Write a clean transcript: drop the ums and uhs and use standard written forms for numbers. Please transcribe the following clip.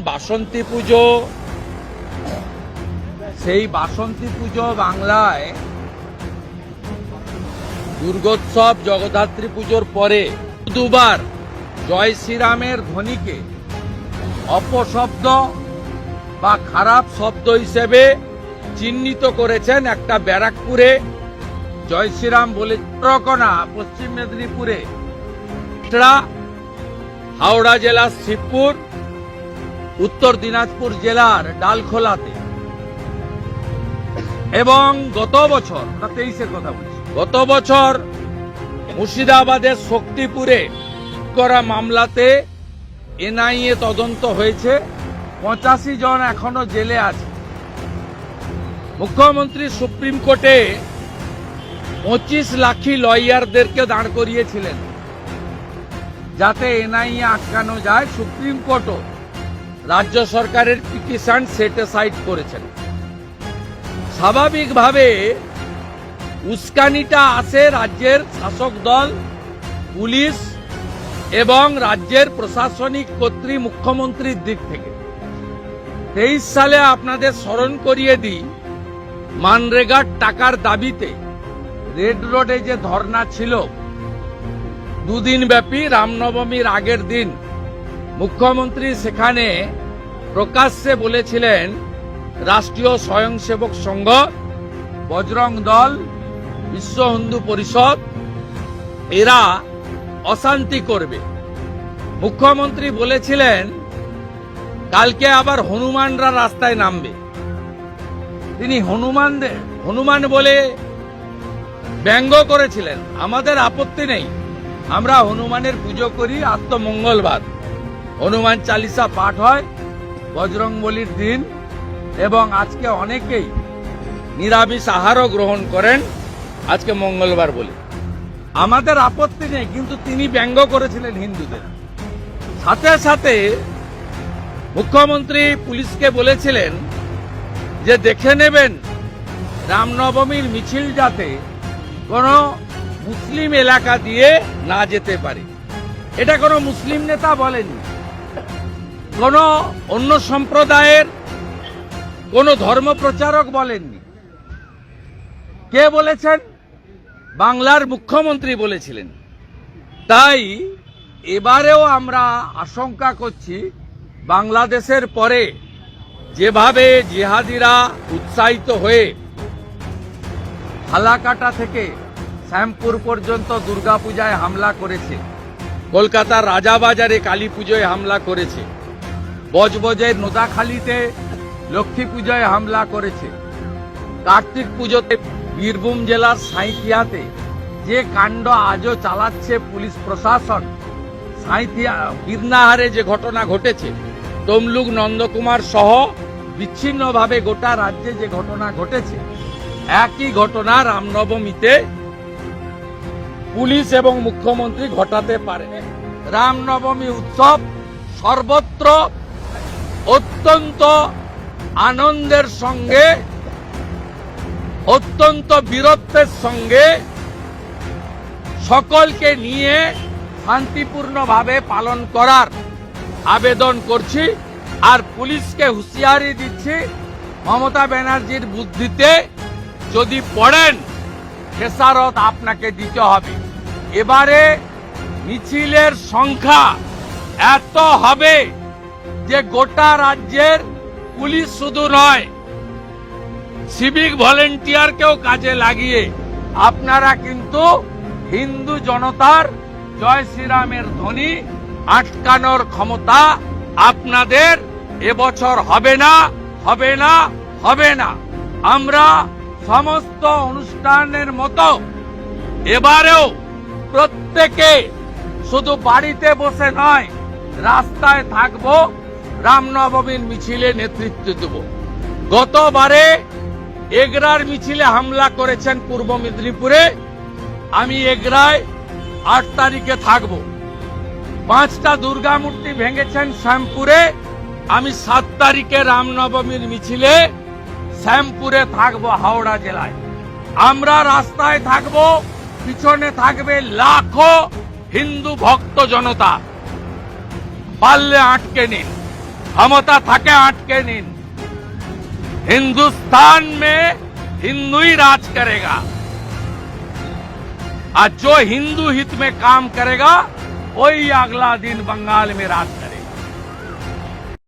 বাসন্তী পুজো, সেই বাসন্তী পুজো বাংলায় দুর্গোৎসব জগদ্ধাত্রী পুজোর পরে দুবার জয় শ্রীরামের ধ্বনিকে অপশব্দ বা খারাপ শব্দ হিসেবে চিহ্নিত করেছেন। একটা ব্যারাকপুরে জয় শ্রীরাম বলে, চন্দ্রকোনা পশ্চিম মেদিনীপুরে, হাওড়া জেলার শিবপুর, উত্তর দিনাজপুর জেলার ডালখোলাতে, এবং গত বছর 23-এর কথা বলছি, গত বছর মুর্শিদাবাদের শক্তিপুরে করা মামলাতে এনআইএ তদন্ত হয়েছে। 85 জন এখনো জেলে আছে। মুখ্যমন্ত্রী সুপ্রিম কোর্টে 25 লাখি লয়ারদেরকে দাঁড় করিয়েছিলেন যাতে এনআইএ আটকানো যায়। সুপ্রিম কোর্টও রাজ্য সরকারের পিটিশন সেটিসাইড করেছেন। স্বাভাবিকভাবে উস্কানিটা আসে রাজ্যের শাসক দল, পুলিশ এবং রাজ্যের প্রশাসনিক কর্তৃ মুখ্যমন্ত্রীর দিক থেকে। 23 সালে আপনাদের স্মরণ করিয়ে দিই, মানরেগার টাকার দাবিতে রেড রোডে যে ধর্ণা ছিল 2 দিন ব্যাপী, রামনবমীর আগের দিন মুখ্যমন্ত্রী সেখানে প্রকাশ্যে বলেছিলেন রাষ্ট্রীয় স্বয়ংসেবক সংঘ, বজরং দল, বিশ্ব হিন্দু পরিষদ এরা অশান্তি করবে। মুখ্যমন্ত্রী বলেছিলেন কালকে আবার হনুমানরা রাস্তায় নামবে। তিনি হনুমান বলে ব্যঙ্গ করেছিলেন। আমাদের আপত্তি নেই, আমরা হনুমানের পুজো করি, আজ তো মঙ্গলবার, হনুমান চালিসা পাঠ হয় বজরংবলির দিন, এবং আজকে অনেকেই নিরামিষ আহারও গ্রহণ করেন আজকে মঙ্গলবার বলে। আমাদের আপত্তি নেই, কিন্তু তিনি ব্যঙ্গ করেছিলেন হিন্দুদের। সাথে সাথে মুখ্যমন্ত্রী পুলিশকে বলেছিলেন যে দেখে নেবেন রামনবমীর মিছিল যাতে কোনো মুসলিম এলাকা দিয়ে না যেতে পারে। এটা কোনো মুসলিম নেতা বলেননি, কোনো অন্য সম্প্রদায়ের কোনো ধর্ম প্রচারক বলেননি। কে বলেছেন? বাংলার মুখ্যমন্ত্রী বলেছিলেন। তাই এবারেও আমরা আশঙ্কা করছি বাংলাদেশের পরে যেভাবে জিহাদিরা উৎসাহিত হয়ে ফালাকাটা থেকে শ্যামপুর পর্যন্ত দুর্গাপূজায় হামলা করেছে, কলকাতার রাজাবাজারে কালী পুজোয় হামলা করেছে, বজবজের নোদাখালীতে লক্ষ্মী পুজোয় হামলা করেছে, কার্তিক পুজোতে বীরভূম জেলার সাঁইথিয়াতে যে কাণ্ড আজও চালাচ্ছে পুলিশ প্রশাসন, সাঁইথিয়া কীর্ণাহারে যে ঘটনা ঘটেছে, তমলুক নন্দকুমার সহ বিচ্ছিন্নভাবে গোটা রাজ্যে যে ঘটনা ঘটেছে, একই ঘটনা রামনবমীতে পুলিশ এবং মুখ্যমন্ত্রী ঘটাতে পারে। রামনবমী উৎসব সর্বত্র অত্যন্ত আনন্দের সঙ্গে, অত্যন্ত বীরত্বের সঙ্গে সকলকে নিয়ে শান্তিপূর্ণভাবে পালন করার আবেদন করছি। আর পুলিশকে হুঁশিয়ারি দিচ্ছি, মমতা ব্যানার্জির বুদ্ধিতে যদি পড়েন খেসারত আপনাকে দিতে হবে। এবারে মিছিলের সংখ্যা এত হবে যে গোটা রাজ্যের পুলিশ শুধু নয়, সিভিক ভলেন্টিয়ারকেও কাজে লাগিয়ে আপনারা কিন্তু হিন্দু জনতার জয় শ্রীরামের ধ্বনি আটকানোর ক্ষমতা আপনাদের এবছর হবে না, হবে না, হবে না। আমরা সমস্ত অনুষ্ঠানের মতো এবারেও প্রত্যেকে শুধু বাড়িতে বসে নয়, রাস্তায় থাকবো, রামনবমীর মিছিলে নেতৃত্ব দেব। গতবারে এগরার মিছিলে হামলা করেছেন পূর্ব মেদিনীপুরে, আমি এগরায় 8 তারিখে থাকব। 5টা দুর্গা মূর্তি ভেঙেছেন শ্যামপুরে, আমি 7 তারিখে রামনবমীর মিছিলে শ্যামপুরে থাকব হাওড়া জেলায়। আমরা রাস্তায় থাকব, পিছনে থাকবে লাখো হিন্দু ভক্ত জনতা। পারলে আটকে নিন, ক্ষমতা থাকে আটকে নিন। हिंदुस्तान में हिंदू ही राज करेगा और जो हिंदू हित में काम करेगा वही अगला दिन बंगाल में राज करेगा।